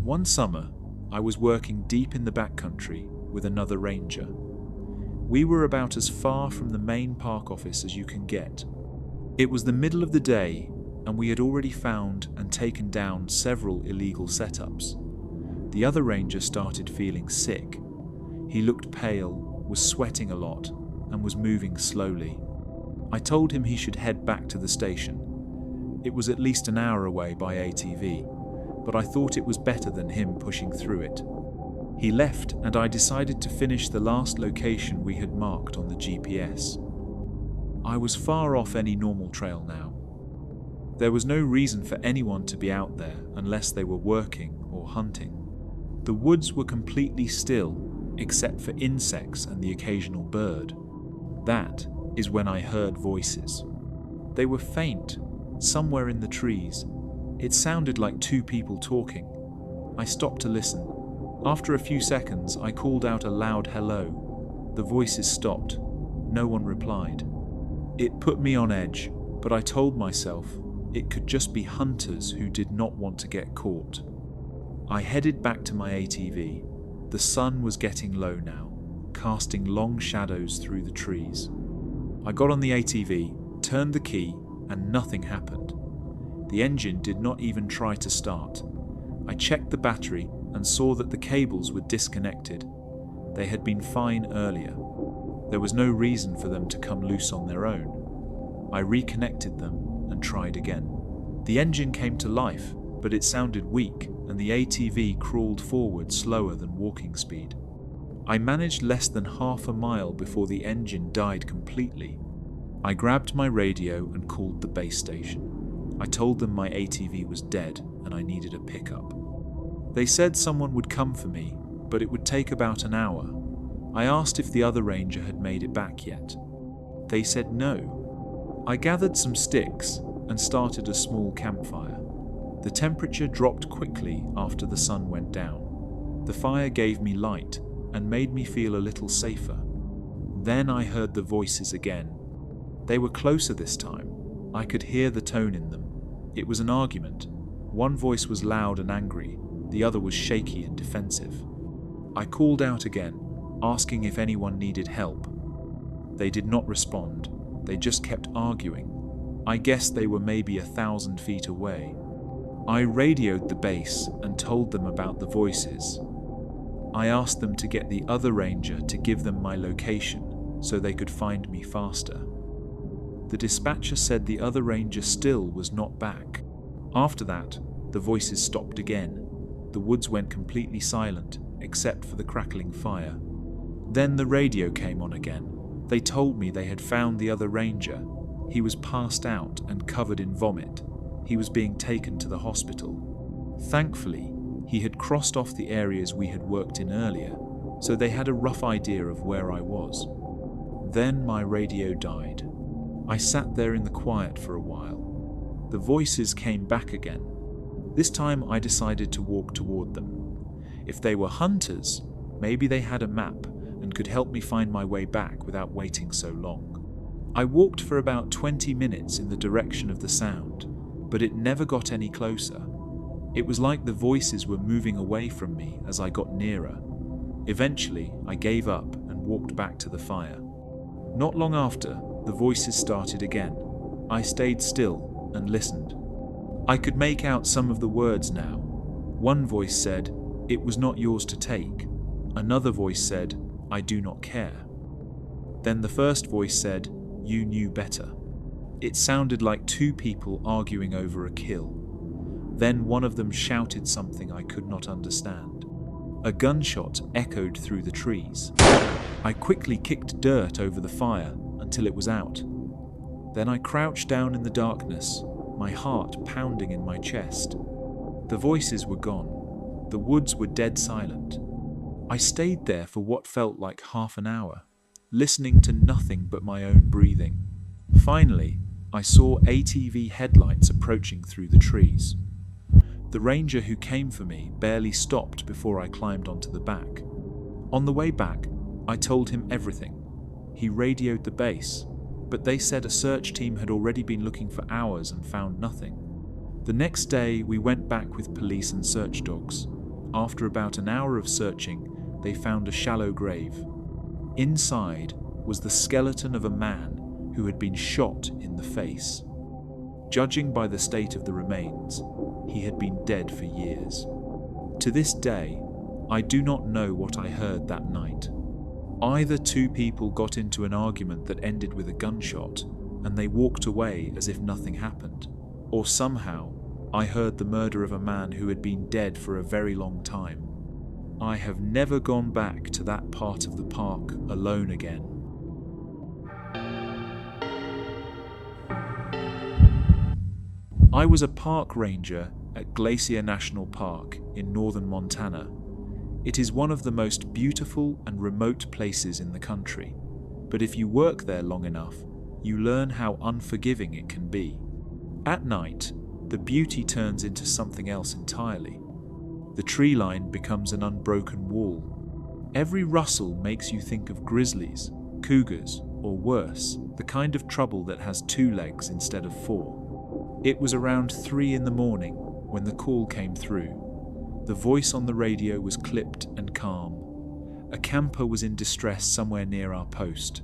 One summer, I was working deep in the backcountry with another ranger. We were about as far from the main park office as you can get. It was the middle of the day, and we had already found and taken down several illegal setups. The other ranger started feeling sick. He looked pale, was sweating a lot, and was moving slowly. I told him he should head back to the station. It was at least an hour away by ATV, but I thought it was better than him pushing through it. He left, and I decided to finish the last location we had marked on the GPS. I was far off any normal trail now. There was no reason for anyone to be out there unless they were working or hunting. The woods were completely still, except for insects and the occasional bird. That is when I heard voices. They were faint, somewhere in the trees. It sounded like two people talking. I stopped to listen. After a few seconds, I called out a loud hello. The voices stopped. No one replied. It put me on edge, but I told myself it could just be hunters who did not want to get caught. I headed back to my ATV. The sun was getting low now, casting long shadows through the trees. I got on the ATV, turned the key, and nothing happened. The engine did not even try to start. I checked the battery and saw that the cables were disconnected. They had been fine earlier. There was no reason for them to come loose on their own. I reconnected them and tried again. The engine came to life, but it sounded weak, and the ATV crawled forward slower than walking speed. I managed less than half a mile before the engine died completely. I grabbed my radio and called the base station. I told them my ATV was dead and I needed a pickup. They said someone would come for me, but it would take about an hour. I asked if the other ranger had made it back yet. They said no. I gathered some sticks and started a small campfire. The temperature dropped quickly after the sun went down. The fire gave me light and made me feel a little safer. Then I heard the voices again. They were closer this time. I could hear the tone in them. It was an argument. One voice was loud and angry, the other was shaky and defensive. I called out again, asking if anyone needed help. They did not respond. They just kept arguing. I guessed they were maybe 1,000 feet away. I radioed the base and told them about the voices. I asked them to get the other ranger to give them my location so they could find me faster. The dispatcher said the other ranger still was not back. After that, the voices stopped again. The woods went completely silent, except for the crackling fire. Then the radio came on again. They told me they had found the other ranger. He was passed out and covered in vomit. He was being taken to the hospital. Thankfully, he had crossed off the areas we had worked in earlier, so they had a rough idea of where I was. Then my radio died. I sat there in the quiet for a while. The voices came back again. This time I decided to walk toward them. If they were hunters, maybe they had a map and could help me find my way back without waiting so long. I walked for about 20 minutes in the direction of the sound, but it never got any closer. It was like the voices were moving away from me as I got nearer. Eventually, I gave up and walked back to the fire. Not long after, the voices started again. I stayed still and listened. I could make out some of the words now. One voice said, "It was not yours to take." Another voice said, "I do not care." Then the first voice said, "You knew better." It sounded like two people arguing over a kill. Then one of them shouted something I could not understand. A gunshot echoed through the trees. I quickly kicked dirt over the fire until it was out. Then I crouched down in the darkness, my heart pounding in my chest. The voices were gone. The woods were dead silent. I stayed there for what felt like half an hour, listening to nothing but my own breathing. Finally, I saw ATV headlights approaching through the trees. The ranger who came for me barely stopped before I climbed onto the back. On the way back, I told him everything. He radioed the base, but they said a search team had already been looking for hours and found nothing. The next day, we went back with police and search dogs. After about an hour of searching, they found a shallow grave. Inside was the skeleton of a man who had been shot in the face. Judging by the state of the remains, he had been dead for years. To this day, I do not know what I heard that night. Either two people got into an argument that ended with a gunshot, and they walked away as if nothing happened, or somehow I heard the murder of a man who had been dead for a very long time. I have never gone back to that part of the park alone again. I was a park ranger at Glacier National Park in northern Montana. It is one of the most beautiful and remote places in the country, but if you work there long enough, you learn how unforgiving it can be. At night, the beauty turns into something else entirely. The tree line becomes an unbroken wall. Every rustle makes you think of grizzlies, cougars, or worse, the kind of trouble that has 2 legs instead of 4. It was around 3 in the morning when the call came through. The voice on the radio was clipped and calm. A camper was in distress somewhere near our post.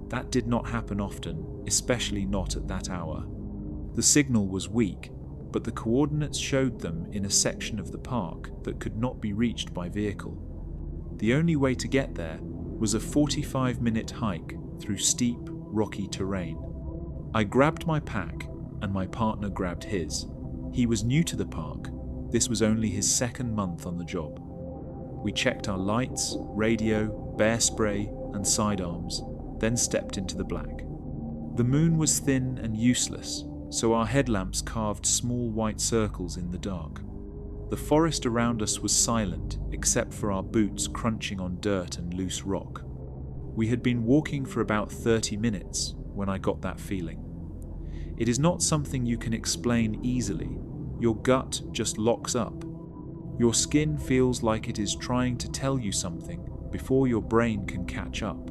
That did not happen often, especially not at that hour. The signal was weak, but the coordinates showed them in a section of the park that could not be reached by vehicle. The only way to get there was a 45-minute hike through steep, rocky terrain. I grabbed my pack and my partner grabbed his. He was new to the park. This was only his 2nd month on the job. We checked our lights, radio, bear spray, and sidearms, then stepped into the black. The moon was thin and useless, so our headlamps carved small white circles in the dark. The forest around us was silent, except for our boots crunching on dirt and loose rock. We had been walking for about 30 minutes when I got that feeling. It is not something you can explain easily. Your gut just locks up. Your skin feels like it is trying to tell you something before your brain can catch up.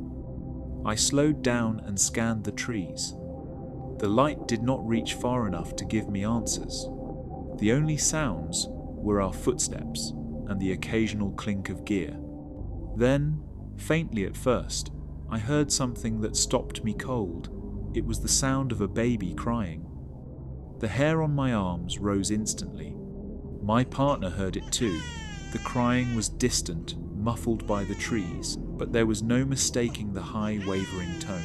I slowed down and scanned the trees. The light did not reach far enough to give me answers. The only sounds were our footsteps and the occasional clink of gear. Then, faintly at first, I heard something that stopped me cold. It was the sound of a baby crying. The hair on my arms rose instantly. My partner heard it too. The crying was distant, muffled by the trees, but there was no mistaking the high, wavering tone.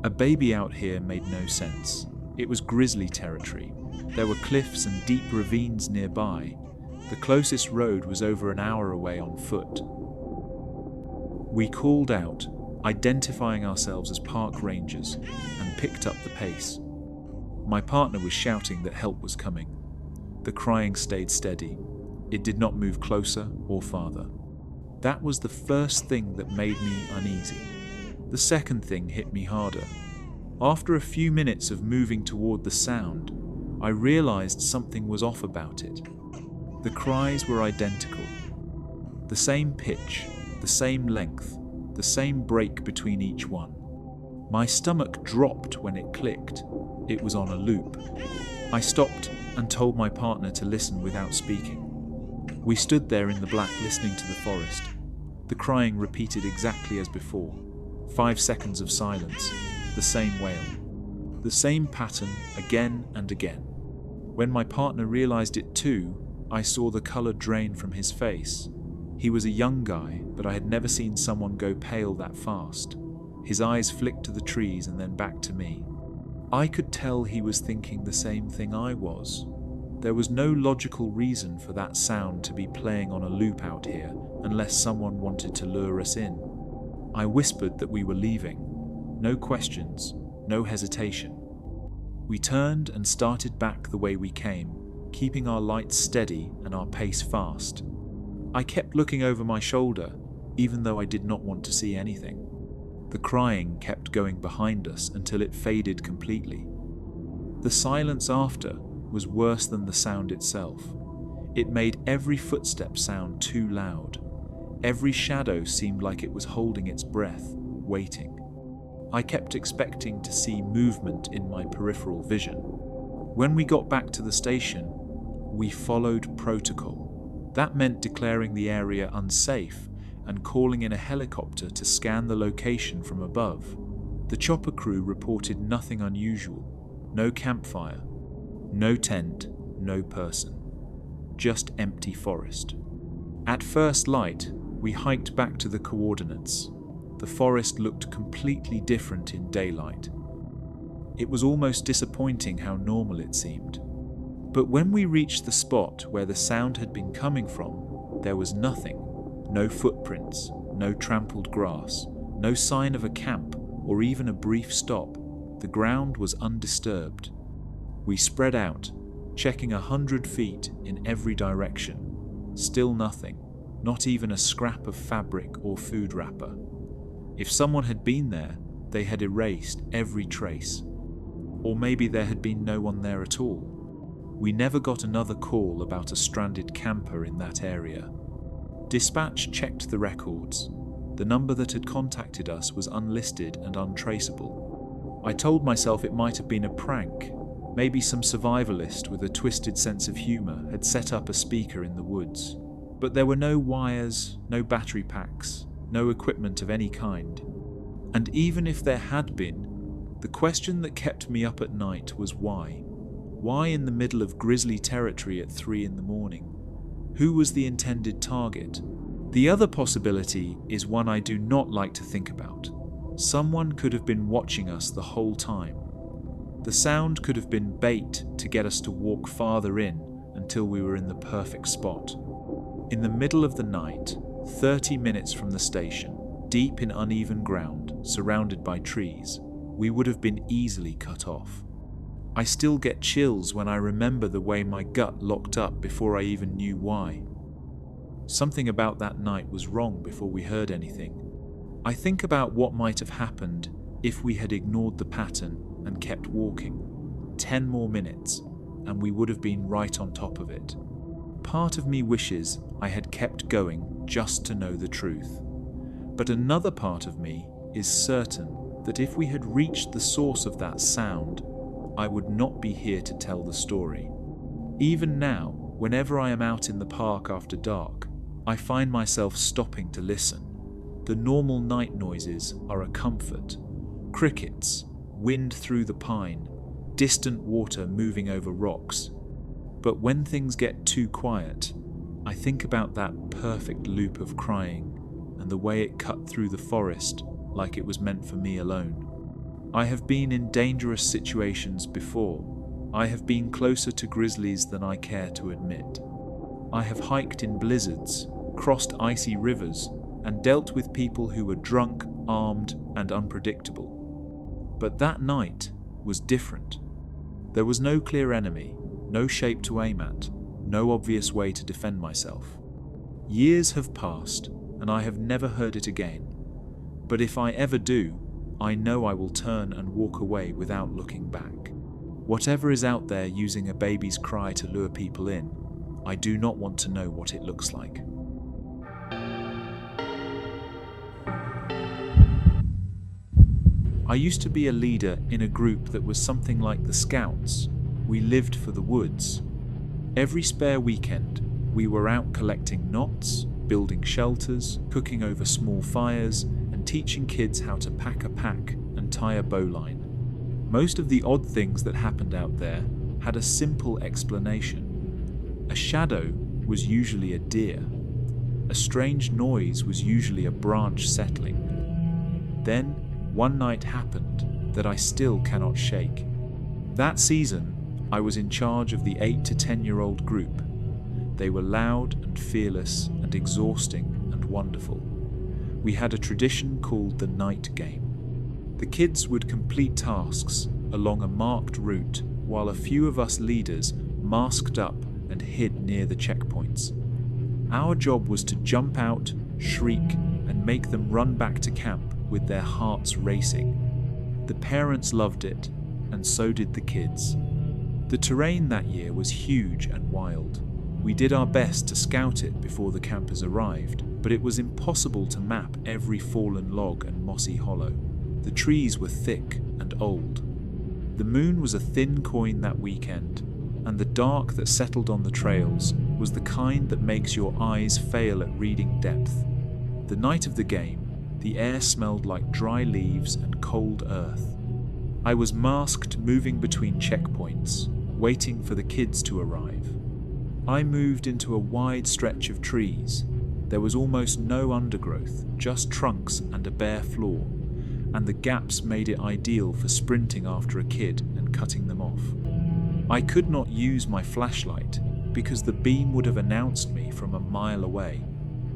A baby out here made no sense. It was grizzly territory. There were cliffs and deep ravines nearby. The closest road was over an hour away on foot. We called out, identifying ourselves as park rangers, and picked up the pace. My partner was shouting that help was coming. The crying stayed steady. It did not move closer or farther. That was the first thing that made me uneasy. The second thing hit me harder. After a few minutes of moving toward the sound, I realized something was off about it. The cries were identical. The same pitch, the same length, the same break between each one. My stomach dropped when it clicked. It was on a loop. I stopped and told my partner to listen without speaking. We stood there in the black listening to the forest. The crying repeated exactly as before. 5 seconds of silence. The same wail. The same pattern again and again. When my partner realized it too, I saw the color drain from his face. He was a young guy, but I had never seen someone go pale that fast. His eyes flicked to the trees and then back to me. I could tell he was thinking the same thing I was. There was no logical reason for that sound to be playing on a loop out here unless someone wanted to lure us in. I whispered that we were leaving. No questions, no hesitation. We turned and started back the way we came, keeping our lights steady and our pace fast. I kept looking over my shoulder, even though I did not want to see anything. The crying kept going behind us until it faded completely. The silence after was worse than the sound itself. It made every footstep sound too loud. Every shadow seemed like it was holding its breath, waiting. I kept expecting to see movement in my peripheral vision. When we got back to the station, we followed protocol. That meant declaring the area unsafe and calling in a helicopter to scan the location from above. The chopper crew reported nothing unusual. No campfire, no tent, no person. Just empty forest. At first light, we hiked back to the coordinates. The forest looked completely different in daylight. It was almost disappointing how normal it seemed. But when we reached the spot where the sound had been coming from, there was nothing. No footprints, no trampled grass, no sign of a camp or even a brief stop. The ground was undisturbed. We spread out, checking 100 feet in every direction. Still nothing, not even a scrap of fabric or food wrapper. If someone had been there, they had erased every trace. Or maybe there had been no one there at all. We never got another call about a stranded camper in that area. Dispatch checked the records. The number that had contacted us was unlisted and untraceable. I told myself it might have been a prank. Maybe some survivalist with a twisted sense of humor had set up a speaker in the woods. But there were no wires, no battery packs, no equipment of any kind. And even if there had been, the question that kept me up at night was why? Why in the middle of grizzly territory at 3 a.m? Who was the intended target? The other possibility is one I do not like to think about. Someone could have been watching us the whole time. The sound could have been bait to get us to walk farther in until we were in the perfect spot. In the middle of the night, 30 minutes from the station, deep in uneven ground, surrounded by trees, we would have been easily cut off. I still get chills when I remember the way my gut locked up before I even knew why. Something about that night was wrong before we heard anything. I think about what might have happened if we had ignored the pattern and kept walking. 10 more minutes, and we would have been right on top of it. Part of me wishes I had kept going just to know the truth. But another part of me is certain that if we had reached the source of that sound, I would not be here to tell the story. Even now, whenever I am out in the park after dark, I find myself stopping to listen. The normal night noises are a comfort. Crickets, wind through the pine, distant water moving over rocks. But when things get too quiet, I think about that perfect loop of crying and the way it cut through the forest like it was meant for me alone. I have been in dangerous situations before. I have been closer to grizzlies than I care to admit. I have hiked in blizzards, crossed icy rivers, and dealt with people who were drunk, armed, and unpredictable. But that night was different. There was no clear enemy, no shape to aim at, no obvious way to defend myself. Years have passed, and I have never heard it again. But if I ever do, I know I will turn and walk away without looking back. Whatever is out there using a baby's cry to lure people in, I do not want to know what it looks like. I used to be a leader in a group that was something like the Scouts. We lived for the woods. Every spare weekend, we were out collecting knots, building shelters, cooking over small fires, and teaching kids how to pack a pack and tie a bowline. Most of the odd things that happened out there had a simple explanation. A shadow was usually a deer. A strange noise was usually a branch settling. Then, one night happened that I still cannot shake. That season, I was in charge of the 8 to 10-year-old group. They were loud and fearless and exhausting and wonderful. We had a tradition called the night game. The kids would complete tasks along a marked route while a few of us leaders masked up and hid near the checkpoints. Our job was to jump out, shriek, and make them run back to camp with their hearts racing. The parents loved it, and so did the kids. The terrain that year was huge and wild. We did our best to scout it before the campers arrived, but it was impossible to map every fallen log and mossy hollow. The trees were thick and old. The moon was a thin coin that weekend, and the dark that settled on the trails was the kind that makes your eyes fail at reading depth. The night of the game, the air smelled like dry leaves and cold earth. I was masked, moving between checkpoints, waiting for the kids to arrive. I moved into a wide stretch of trees. There was almost no undergrowth, just trunks and a bare floor, and the gaps made it ideal for sprinting after a kid and cutting them off. I could not use my flashlight because the beam would have announced me from a mile away.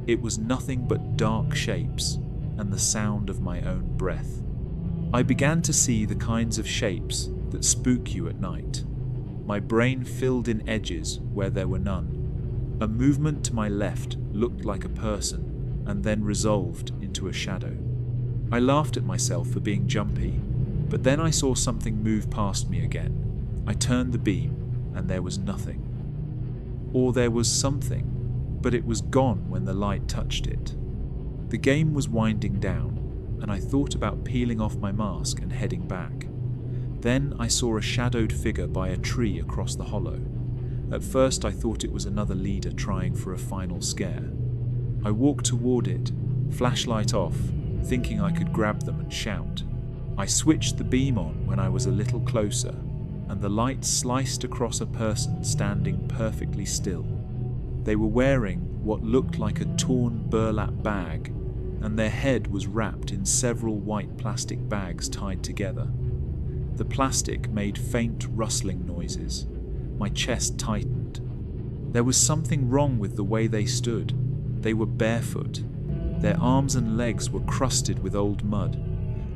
It was nothing but dark shapes and the sound of my own breath. I began to see the kinds of shapes that spook you at night. My brain filled in edges where there were none. A movement to my left looked like a person and then resolved into a shadow. I laughed at myself for being jumpy, but then I saw something move past me again. I turned the beam and there was nothing. Or there was something, but it was gone when the light touched it. The game was winding down, and I thought about peeling off my mask and heading back. Then I saw a shadowed figure by a tree across the hollow. At first I thought it was another leader trying for a final scare. I walked toward it, flashlight off, thinking I could grab them and shout. I switched the beam on when I was a little closer, and the light sliced across a person standing perfectly still. They were wearing what looked like a torn burlap bag, and their head was wrapped in several white plastic bags tied together. The plastic made faint rustling noises. My chest tightened. There was something wrong with the way they stood. They were barefoot. Their arms and legs were crusted with old mud.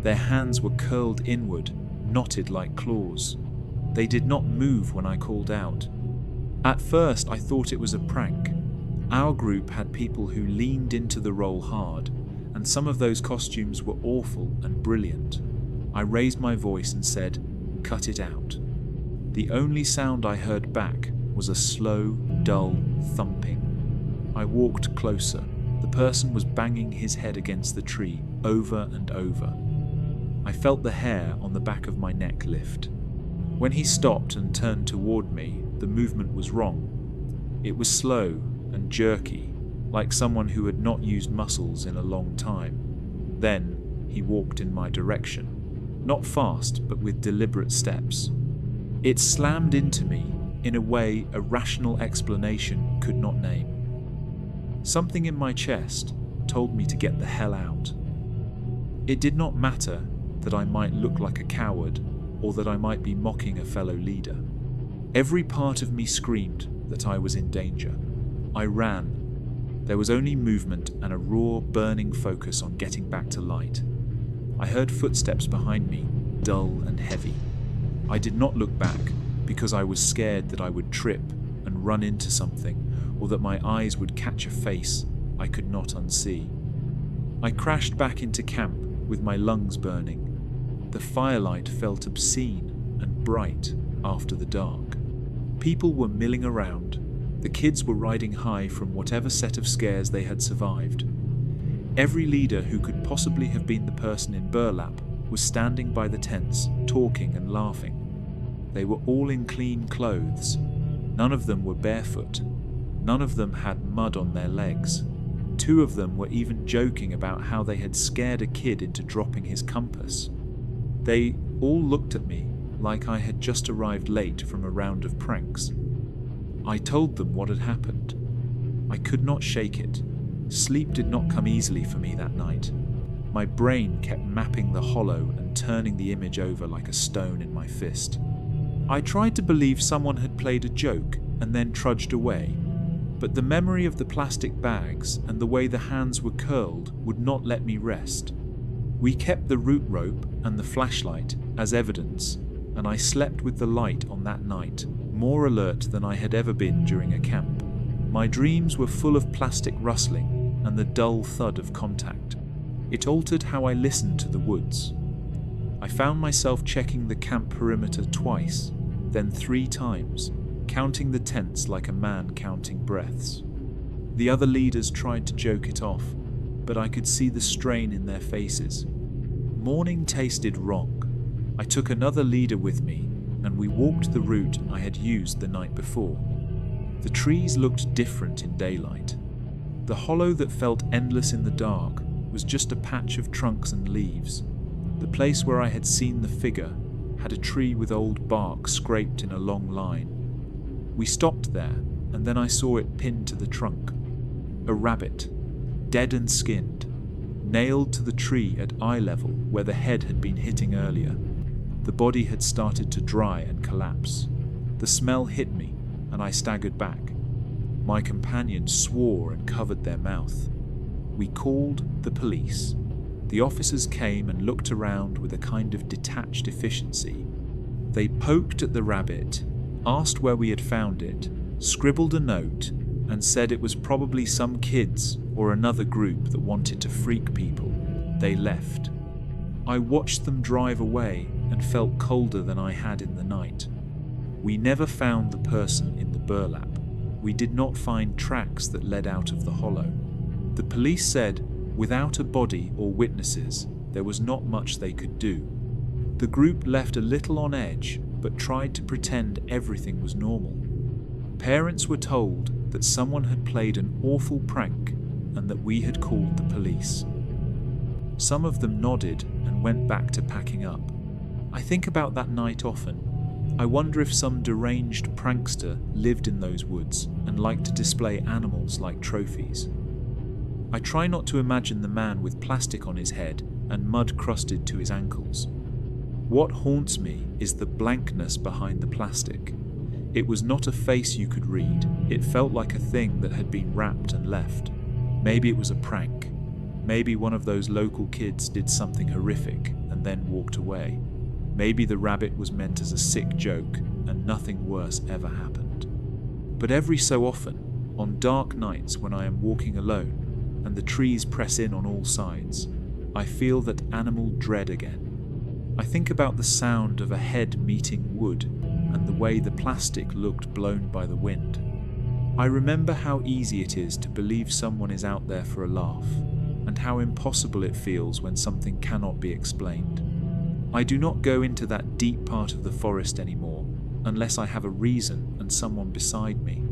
Their hands were curled inward, knotted like claws. They did not move when I called out. At first, I thought it was a prank. Our group had people who leaned into the role hard, and some of those costumes were awful and brilliant. I raised my voice and said, "Cut it out." The only sound I heard back was a slow, dull thumping. I walked closer. The person was banging his head against the tree over and over. I felt the hair on the back of my neck lift. When he stopped and turned toward me, the movement was wrong. It was slow and jerky, like someone who had not used muscles in a long time. Then he walked in my direction, not fast, but with deliberate steps. It slammed into me in a way a rational explanation could not name. Something in my chest told me to get the hell out. It did not matter that I might look like a coward or that I might be mocking a fellow leader. Every part of me screamed that I was in danger. I ran. There was only movement and a raw, burning focus on getting back to light. I heard footsteps behind me, dull and heavy. I did not look back because I was scared that I would trip and run into something, or that my eyes would catch a face I could not unsee. I crashed back into camp with my lungs burning. The firelight felt obscene and bright after the dark. People were milling around. The kids were riding high from whatever set of scares they had survived. Every leader who could possibly have been the person in burlap was standing by the tents, talking and laughing. They were all in clean clothes. None of them were barefoot. None of them had mud on their legs. Two of them were even joking about how they had scared a kid into dropping his compass. They all looked at me like I had just arrived late from a round of pranks. I told them what had happened. I could not shake it. Sleep did not come easily for me that night. My brain kept mapping the hollow and turning the image over like a stone in my fist. I tried to believe someone had played a joke and then trudged away, but the memory of the plastic bags and the way the hands were curled would not let me rest. We kept the root rope and the flashlight as evidence, and I slept with the light on that night, more alert than I had ever been during a camp. My dreams were full of plastic rustling and the dull thud of contact. It altered how I listened to the woods. I found myself checking the camp perimeter twice, then 3 times, counting the tents like a man counting breaths. The other leaders tried to joke it off, but I could see the strain in their faces. Morning tasted wrong. I took another leader with me, and we walked the route I had used the night before. The trees looked different in daylight. The hollow that felt endless in the dark was just a patch of trunks and leaves. The place where I had seen the figure had a tree with old bark scraped in a long line. We stopped there, and then I saw it pinned to the trunk. A rabbit, dead and skinned, nailed to the tree at eye level where the head had been hitting earlier. The body had started to dry and collapse. The smell hit me, and I staggered back. My companions swore and covered their mouth. We called the police. The officers came and looked around with a kind of detached efficiency. They poked at the rabbit, asked where we had found it, scribbled a note, and said it was probably some kids or another group that wanted to freak people. They left. I watched them drive away and felt colder than I had in the night. We never found the person in the burlap. We did not find tracks that led out of the hollow. The police said, without a body or witnesses, there was not much they could do. The group left a little on edge, but tried to pretend everything was normal. Parents were told that someone had played an awful prank and that we had called the police. Some of them nodded and went back to packing up. I think about that night often. I wonder if some deranged prankster lived in those woods and liked to display animals like trophies. I try not to imagine the man with plastic on his head and mud crusted to his ankles. What haunts me is the blankness behind the plastic. It was not a face you could read. It felt like a thing that had been wrapped and left. Maybe it was a prank. Maybe one of those local kids did something horrific and then walked away. Maybe the rabbit was meant as a sick joke and nothing worse ever happened. But every so often, on dark nights when I am walking alone and the trees press in on all sides, I feel that animal dread again. I think about the sound of a head meeting wood and the way the plastic looked blown by the wind. I remember how easy it is to believe someone is out there for a laugh, and how impossible it feels when something cannot be explained. I do not go into that deep part of the forest anymore unless I have a reason and someone beside me.